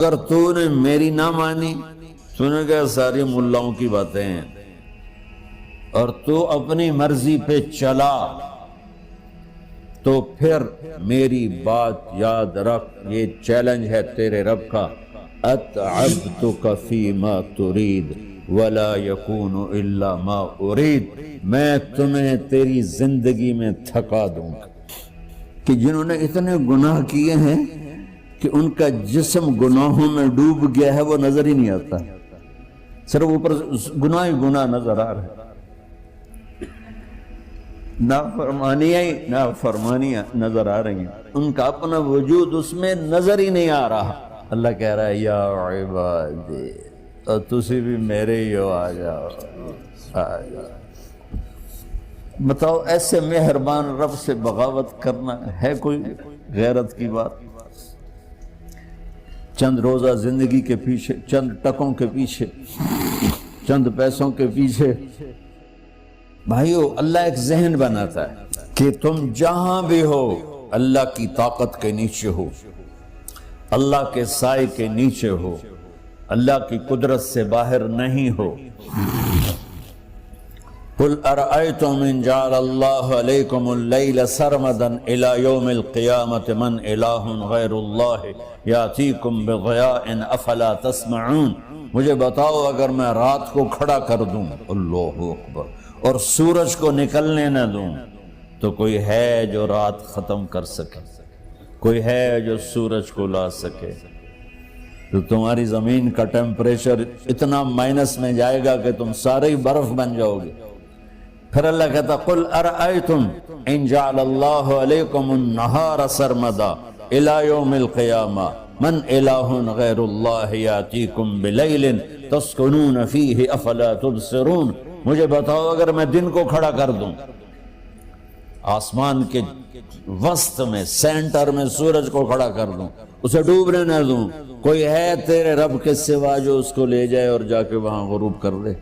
اگر تو نے میری نہ مانی، تو نے کہا ساری ملاؤں کی باتیں ہیں، اور تو اپنی مرضی پہ چلا، تو پھر میری بات یاد رکھ، یہ چیلنج ہے تیرے رب کا، اتعبتک فیما ترید ولا یکون الا ما ارید، میں تمہیں تیری زندگی میں تھکا دوں گا۔ کہ جنہوں نے اتنے گناہ کیے ہیں کہ ان کا جسم گناہوں میں ڈوب گیا ہے، وہ نظر ہی نہیں آتا، صرف اوپر گناہ ہی گناہ نظر آ رہا ہے، نافرمانیاں نظر آ رہی ہیں، ان کا اپنا وجود اس میں نظر ہی نہیں آ رہا۔ اللہ کہہ رہا ہے یا عبادی، اور تسی بھی میرے ہی ہو، آ جاؤ آ جاؤ۔ بتاؤ ایسے مہربان رب سے بغاوت کرنا ہے کوئی غیرت کی بات؟ چند روزہ زندگی کے پیچھے، چند ٹکوں کے پیچھے، چند پیسوں کے پیچھے، بھائیو اللہ ایک ذہن بناتا ہے کہ تم جہاں بھی ہو اللہ کی طاقت کے نیچے ہو، اللہ کے سائے کے نیچے ہو، اللہ کی قدرت سے باہر نہیں ہو۔ قل ارأيتم ان جعل الله عليكم الليل سرمدا الى يوم القيامة من اله غير الله ياتيكم بضياء افلا تسمعون، مجھے بتاؤ اگر میں رات کو کھڑا کر دوں، اللہ اکبر، اور سورج کو نکلنے نہ دوں، تو کوئی ہے جو رات ختم کر سکے؟ کوئی ہے جو سورج کو لا سکے؟ تو تمہاری زمین کا ٹیمپریچر اتنا مائنس میں جائے گا کہ تم سارے ہی برف بن جاؤ گے۔ پھر اللہ کہتا قل ارأیتم ان جعل اللہ علیکم النہار سرمدا الى یوم القیامہ من الہ غیر اللہ یاتیکم بلیل تسکنون فیہ افلا تبصرون، مجھے بتاؤ اگر میں دن کو کھڑا کر دوں، آسمان کے وسط میں سینٹر میں سورج کو کھڑا کر دوں، اسے ڈوبنے نہ دوں، کوئی ہے تیرے رب کے سوا جو اس کو لے جائے اور جا کے وہاں غروب کر دے؟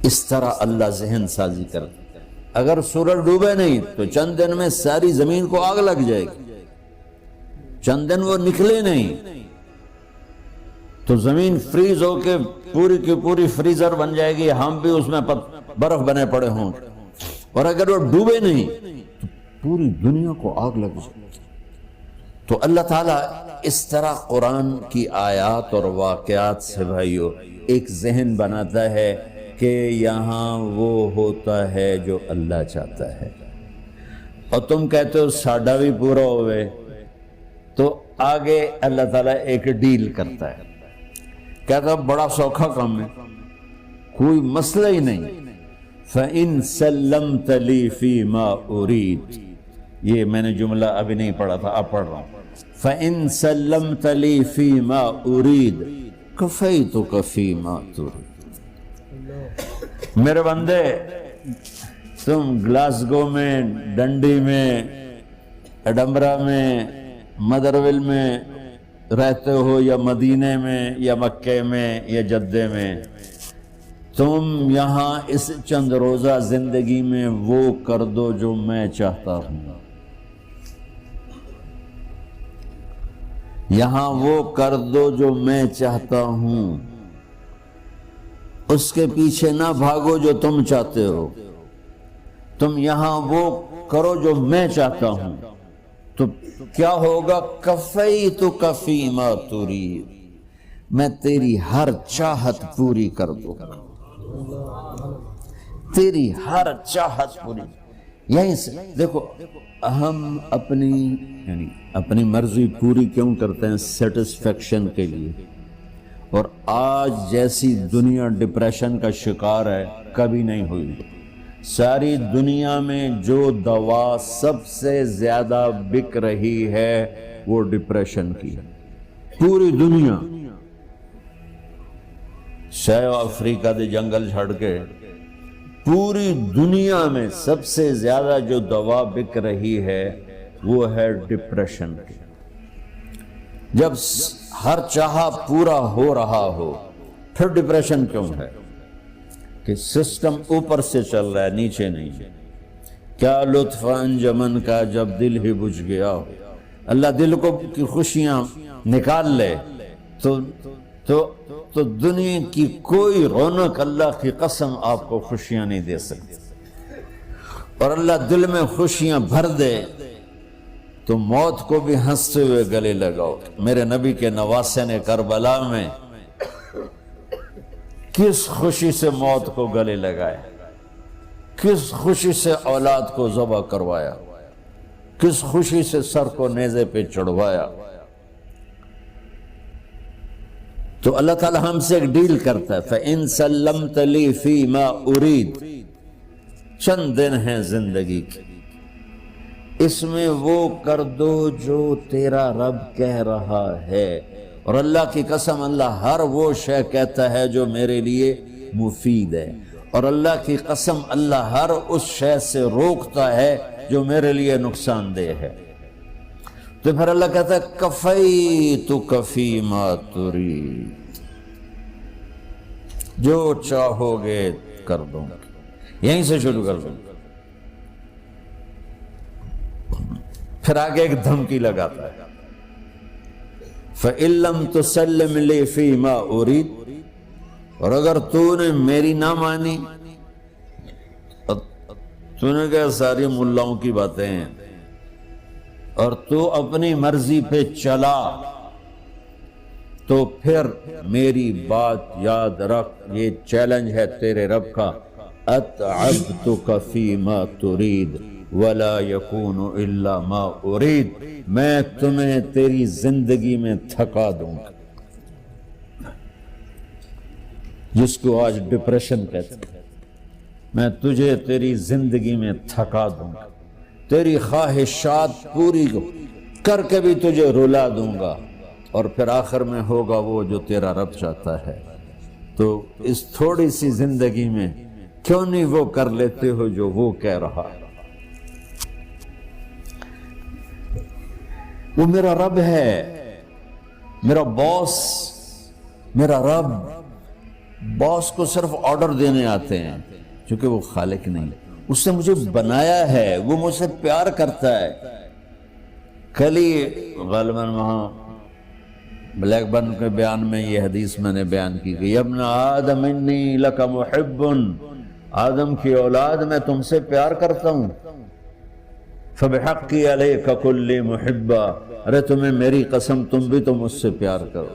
اس طرح اللہ ذہن سازی کرتا ہے۔ اگر سورج ڈوبے نہیں تو چند دن میں ساری زمین کو آگ لگ جائے گی، چند دن وہ نکلے نہیں تو زمین فریز ہو کے پوری کی پوری فریزر بن جائے گی، ہم بھی اس میں برف بنے پڑے ہوں، اور اگر وہ ڈوبے نہیں تو پوری دنیا کو آگ لگ جائے گی۔ تو اللہ تعالیٰ اس طرح قرآن کی آیات اور واقعات سے بھائیو ایک ذہن بناتا ہے کہ یہاں وہ ہوتا ہے جو اللہ چاہتا ہے، اور تم کہتے ہو ساڈا بھی پورا ہوئے، تو آگے اللہ تعالیٰ ایک ڈیل کرتا ہے، کہتا بڑا سوکھا کام ہے، کوئی مسئلہ ہی نہیں، فَإِن سَلَّمْتَ لِي فِي مَا أُرِيد، یہ میں نے جملہ ابھی نہیں پڑھا تھا، اب پڑھ رہا ہوں، فَإِن سَلَّمْتَ لِي فِي مَا أُرِيد كَفَيْتُكَ فِي مَا تُرِيد۔ میرے بندے، تم گلاسگو میں، ڈنڈی میں، ایڈمبرا میں، مدرول میں رہتے ہو، یا مدینے میں، یا مکے میں، یا جدے میں، تم یہاں اس چند روزہ زندگی میں وہ کر دو جو میں چاہتا ہوں، یہاں وہ کر دو جو میں چاہتا ہوں، اس کے پیچھے نہ بھاگو جو تم چاہتے ہو، تم یہاں وہ کرو جو میں چاہتا ہوں، تو کیا ہوگا؟ کفیتک فیما ترید، میں تیری ہر چاہت پوری کر دوں گا، تیری ہر چاہت پوری۔ یہیں سے دیکھو، ہم اپنی مرضی پوری کیوں کرتے ہیں؟ سیٹسفیکشن کے لیے۔ اور آج جیسی دنیا ڈپریشن کا شکار ہے کبھی نہیں ہوئی۔ ساری دنیا میں جو دوا سب سے زیادہ بک رہی ہے وہ ڈپریشن کی، پوری دنیا، شاید افریقہ دے جنگل چھڑ کے پوری دنیا میں سب سے زیادہ جو دوا بک رہی ہے وہ ہے ڈپریشن کی۔ جب ہر چاہا پورا ہو رہا ہو پھر ڈپریشن کیوں ہے؟ کہ سسٹم اوپر سے چل رہا ہے، نیچے نہیں۔ کیا لطف انجمن کا جب دل ہی بجھ گیا ہو، اللہ دل کو کی خوشیاں نکال لے تو دنیا کی کوئی رونق اللہ کی قسم آپ کو خوشیاں نہیں دے سکتی، اور اللہ دل میں خوشیاں بھر دے تو موت کو بھی ہنستے ہوئے گلے لگاؤ۔ میرے نبی کے نواسے نے کربلا میں کس خوشی سے موت کو گلے لگایا، کس خوشی سے اولاد کو ذبح کروایا، کس خوشی سے سر کو نیزے پہ چڑھوایا۔ تو اللہ تعالی ہم سے ایک ڈیل کرتا ہے، فَإِن سَلَّمْتَ لِي فِي مَا أُرِيد، چند دن ہیں زندگی کی، اس میں وہ کر دو جو تیرا رب کہہ رہا ہے۔ اور اللہ کی قسم اللہ ہر وہ شے کہتا ہے جو میرے لیے مفید ہے، اور اللہ کی قسم اللہ ہر اس شے سے روکتا ہے جو میرے لیے نقصان دہ ہے۔ تو پھر اللہ کہتا ہے کفیتک فی ما ترید، جو چاہو گے کر دوں گا، یہیں سے شروع کر دوں گا۔ پھر آگے ایک دھمکی لگاتا ہے، فَإِن لَّمْ تُسَلِّمْ لِي فِي مَا أُرِيدُ، اور اگر تو نے میری نہ مانی، تو نے کہا ساری ملاؤں کی باتیں ہیں، اور تو اپنی مرضی پہ چلا، تو پھر میری بات یاد رکھ، یہ چیلنج ہے تیرے رب کا، أَتْعَبْتُكَ فِي مَا تُرِيدُ وَلَا يَكُونُ إِلَّا مَا أُرِيدُ، میں تمہیں تیری زندگی میں تھکا دوں گا، جس کو آج ڈپریشن کہتے ہیں، میں تجھے تیری زندگی میں تھکا دوں گا، تیری خواہشات پوری کر کے بھی تجھے رلا دوں گا، اور پھر آخر میں ہوگا وہ جو تیرا رب چاہتا ہے۔ تو اس تھوڑی سی زندگی میں کیوں نہیں وہ کر لیتے ہو جو وہ کہہ رہا ہے؟ وہ میرا رب ہے، میرا باس، میرا رب۔ باس کو صرف آرڈر دینے آتے ہیں، چونکہ وہ خالق نہیں، اس نے مجھے بنایا ہے، وہ مجھ سے پیار کرتا ہے۔ کل ہی غالباً وہاں بلیک برن کے بیان میں یہ حدیث میں نے بیان کی کہ ابن آدم انی لک محب، آدم کی اولاد میں تم سے پیار کرتا ہوں، فبحقی علیک کل محبا، ارے تمہیں میری قسم تم بھی تو مجھ سے پیار کرو۔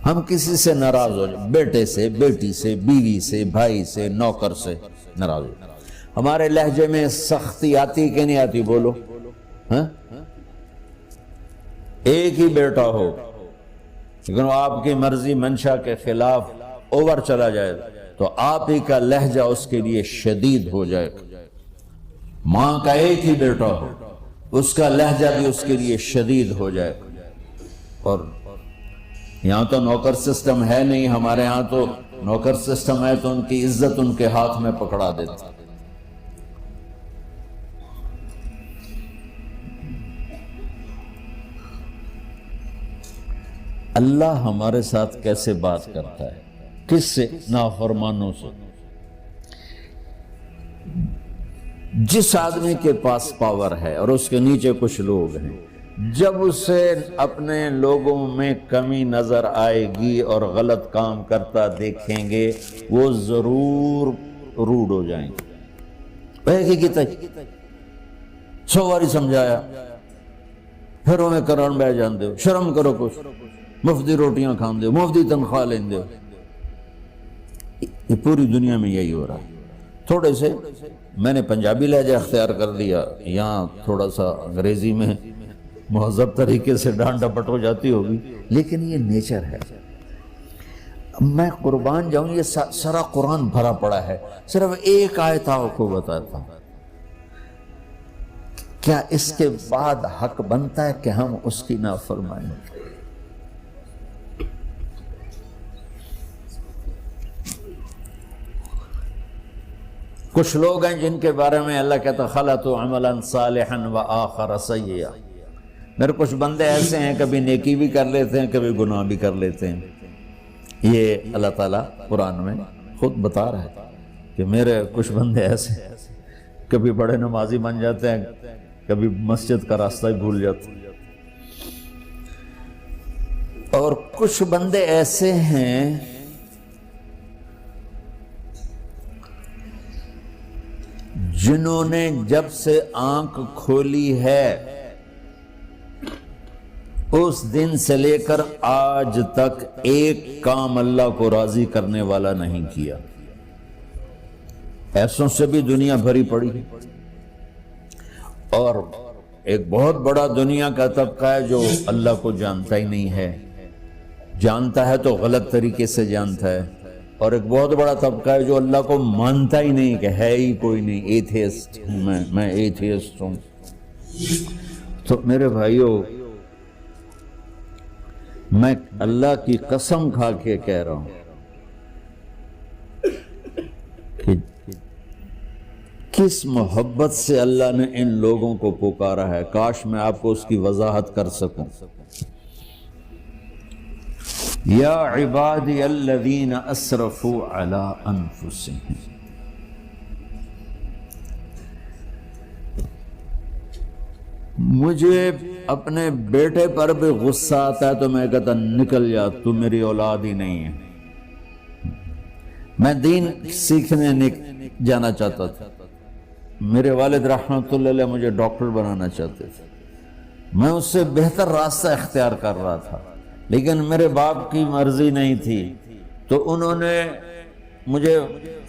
ہم کسی سے ناراض ہو جائیں، بیٹے سے، بیٹی سے، بیوی سے، بھائی سے، نوکر سے ناراض ہو جائیں، ہمارے لہجے میں سختی آتی کہ نہیں آتی؟ بولو ہاں؟ ایک ہی بیٹا ہو لیکن وہ آپ کی مرضی منشا کے خلاف اوور چلا جائے تو آپ ہی کا لہجہ اس کے لیے شدید ہو جائے۔ ماں کا ایک ہی بیٹا ہو، اس کا لہجہ بھی اس کے لیے شدید ہو جائے۔ اور یہاں تو نوکر سسٹم ہے نہیں، ہمارے ہاں تو نوکر سسٹم ہے تو ان کی عزت ان کے ہاتھ میں پکڑا دیتا۔ اللہ ہمارے ساتھ کیسے بات کرتا ہے؟ کس سے؟ نافرمانوں سے۔ جس آدمی کے پاس پاور ہے اور اس کے نیچے کچھ لوگ ہیں، جب اسے اپنے لوگوں میں کمی نظر آئے گی اور غلط کام کرتا دیکھیں گے، وہ ضرور روڈ ہو جائیں گے۔ ایک ہی کی تک 100 باری سمجھایا، پھر انہیں کرن بہ جان دے، شرم کرو، کچھ مفتی روٹیاں کھان دے، مفتی تنخواہ لیں دے۔ یہ پوری دنیا میں یہی ہو رہا ہے۔ تھوڑے سے میں نے پنجابی لہجہ اختیار کر لیا، یہاں تھوڑا سا انگریزی میں مہذب طریقے سے ڈانٹ ڈپٹ ہو جاتی ہوگی، لیکن یہ نیچر ہے۔ میں قربان جاؤں، یہ سارا قرآن بھرا پڑا ہے، صرف ایک آیت آپ کو بتاتا ہوں۔ کیا اس کے بعد حق بنتا ہے کہ ہم اس کی نافرمانی؟ کچھ لوگ ہیں جن کے بارے میں اللہ کہتا خلطوا عملا صالحا وآخر سیئا۔ میرے کچھ بندے ایسے ہیں، کبھی نیکی بھی کر لیتے ہیں، کبھی گناہ بھی کر لیتے ہیں۔ یہ اللہ تعالیٰ قرآن میں خود بتا رہا ہے کہ میرے کچھ بندے ایسے ہیں، کبھی بڑے نمازی بن جاتے ہیں، کبھی مسجد کا راستہ ہی بھول جاتا. اور کچھ بندے ایسے ہیں جنہوں نے جب سے آنکھ کھولی ہے اس دن سے لے کر آج تک ایک کام اللہ کو راضی کرنے والا نہیں کیا. ایسوں سے بھی دنیا بھری پڑی ہے. اور ایک بہت بڑا دنیا کا طبقہ ہے جو اللہ کو جانتا ہی نہیں ہے، جانتا ہے تو غلط طریقے سے جانتا ہے. اور ایک بہت بڑا طبقہ ہے جو اللہ کو مانتا ہی نہیں کہ ہے ہی کوئی نہیں، ایتھیسٹ ہوں میں ایتھیسٹ ہوں. تو میرے بھائیو، میں اللہ کی قسم کھا کے کہہ رہا ہوں کہ کس محبت سے اللہ نے ان لوگوں کو پکارا ہے، کاش میں آپ کو اس کی وضاحت کر سکوں. یا عبادی الذین اسرفوا علی انفسہم. مجھے اپنے بیٹے پر بھی غصہ آتا ہے تو میں کہتا نکل جا، تو میری اولاد ہی نہیں ہے. میں دین سیکھنے جانا چاہتا تھا. میرے والد رحمۃ اللہ علیہ مجھے ڈاکٹر بنانا چاہتے تھے. میں اس سے بہتر راستہ اختیار کر رہا تھا، لیکن میرے باپ کی مرضی نہیں تھی. تو انہوں نے مجھے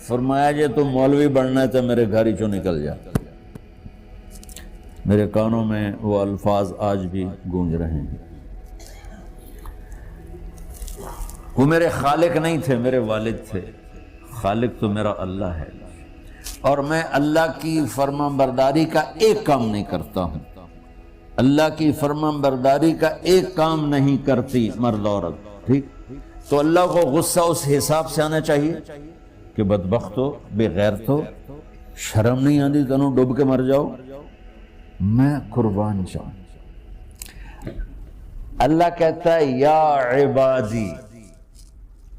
فرمایا جی تو مولوی بننا ہے تو میرے گھر ہی چوں نکل جا. میرے کانوں میں وہ الفاظ آج بھی گونج رہے ہیں. وہ میرے خالق نہیں تھے، میرے والد تھے. خالق تو میرا اللہ ہے، اور میں اللہ کی فرمان برداری کا ایک کام نہیں کرتا ہوں. اللہ کی فرمان برداری کا ایک کام نہیں کرتی مرد عورت، ٹھیک؟ تو اللہ کو غصہ اس حساب سے آنا چاہیے کہ بدبخت ہو، بے غیرت ہو، شرم نہیں آتی تنوں ڈوب کے مر جاؤ. میں قربان جاؤں. اللہ کہتا ہے یا عبادی،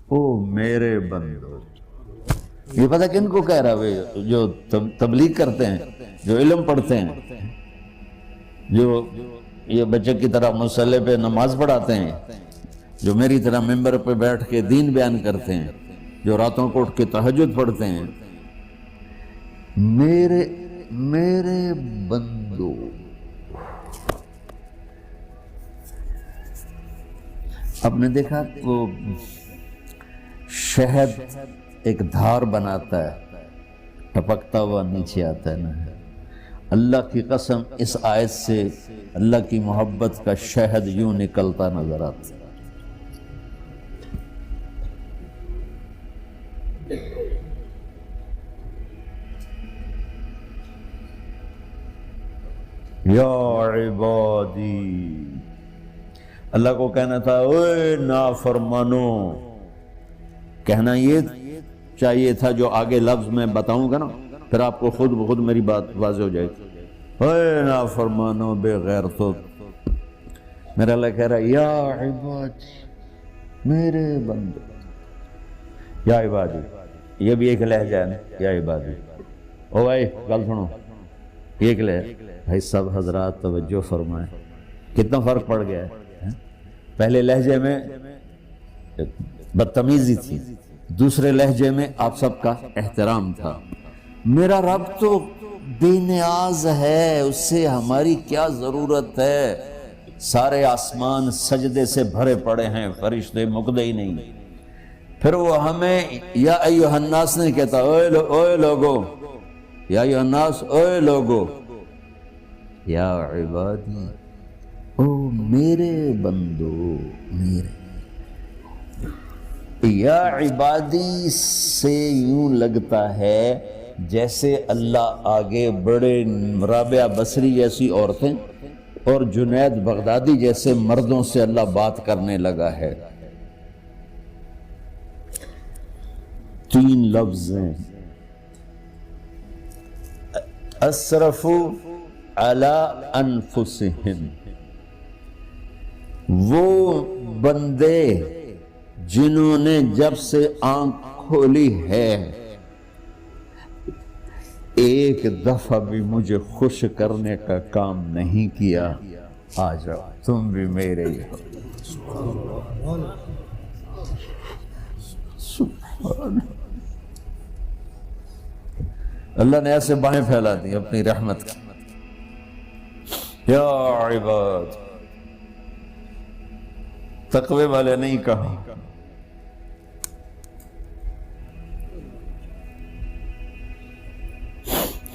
او میرے بندو. یہ پتہ کن کو کہہ رہا ہے؟ جو تبلیغ کرتے ہیں، جو علم پڑھتے ہیں، جو یہ بچے کی طرح مصلی پہ نماز پڑھاتے ہیں، جو میری طرح ممبر پہ بیٹھ کے دین بیان کرتے ہیں، جو راتوں کو اٹھ کے تہجد پڑھتے ہیں. میرے بندو، آپ نے دیکھا وہ شہد ایک دھار بناتا ہے، ٹپکتا ہوا نیچے آتا ہے نا. اللہ کی قسم اس آیت سے اللہ کی محبت کا شہد یوں نکلتا نظر آتا ہے. یا عبادی، اللہ کو کہنا تھا اوے نافرمانو. کہنا یہ چاہیے تھا جو آگے لفظ میں بتاؤں گا نا، پھر آپ کو خود بخود میری بات واضح ہو جائے گی. اوے نافرمانو، بے غیرتو. میرا اللہ کہہ رہا ہے یا عبادی، میرے بندو. یا عبادی یہ بھی ایک لہجہ ہے نا، یا عبادی. او بھائی گل سنو، ایک لہجہ. بھائی سب حضرات توجہ فرمائیں، کتنا فرق پڑ گیا ہے. پہلے لہجے میں بدتمیزی تھی، دوسرے لہجے میں آپ سب کا احترام تھا. میرا رب تو بے نیاز ہے، اس سے ہماری کیا ضرورت ہے. سارے آسمان سجدے سے بھرے پڑے ہیں، فرشتے مقدے ہی نہیں. پھر وہ ہمیں یا ایھا الناس نہیں کہتا، اوے لوگو، یا ایھا الناس، اوے لوگو. یا عبادی، او میرے بندو، میرے. یا عبادی سے یوں لگتا ہے جیسے اللہ آگے بڑے رابعہ بصری جیسی عورتیں اور جنید بغدادی جیسے مردوں سے اللہ بات کرنے لگا ہے. 3 لفظ ہیں، اسرفوا علی انفسہم. وہ بندے جنہوں نے جب سے آنکھ کھولی ہے ایک دفعہ بھی مجھے خوش کرنے کا کام نہیں کیا، آ جاؤ تم بھی میرے ہی ہو۔ اللہ نے ایسے باہیں پھیلا دی اپنی رحمت کی۔ یا عباد، تقوی والے نہیں کہا،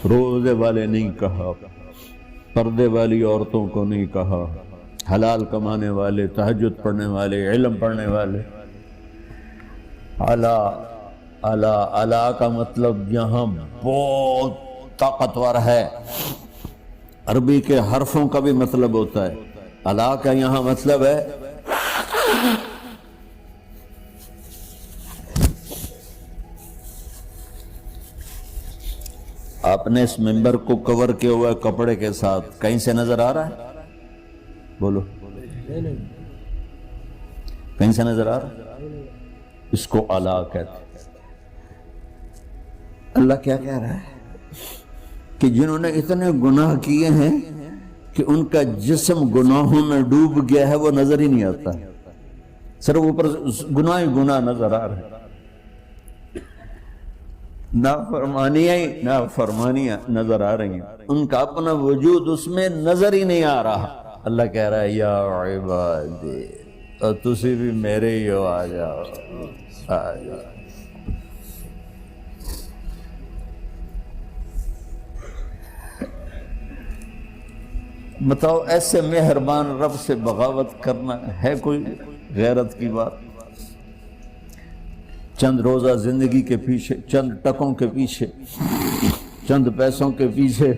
روزے والے نہیں کہا، پردے والی عورتوں کو نہیں کہا، حلال کمانے والے، تہجد پڑھنے والے، علم پڑھنے والے۔ اعلیٰ اعلیٰ اعلیٰ کا مطلب یہاں بہت طاقتور ہے، عربی کے حرفوں کا بھی مطلب ہوتا ہے۔ اعلیٰ کا یہاں مطلب ہے آپ نے اس ممبر کو کور کیا ہوا ہے کپڑے کے ساتھ، کہیں سے نظر آ رہا ہے؟ بولو، کہیں سے نظر آ رہا ہے؟ اس کو اعلیٰ کہتے ہیں۔ اللہ کیا کہہ رہا ہے کہ جنہوں نے اتنے گناہ کیے ہیں کہ ان کا جسم گناہوں میں ڈوب گیا ہے، وہ نظر ہی نہیں آتا، صرف اوپر گناہ ہی گناہ نظر آ رہے ہیں، نافرمانیاں نظر آ رہی ہیں، ان کا اپنا وجود اس میں نظر ہی نہیں آ رہا۔ اللہ کہہ رہا ہے یا عبادی، اور تسی بھی میرے ہی ہو، آ جاؤ آ جاؤ۔ بتاؤ ایسے مہربان رب سے بغاوت کرنا ہے کوئی غیرت کی بات؟ چند روزہ زندگی کے پیچھے، چند ٹکوں کے پیچھے، چند پیسوں کے پیچھے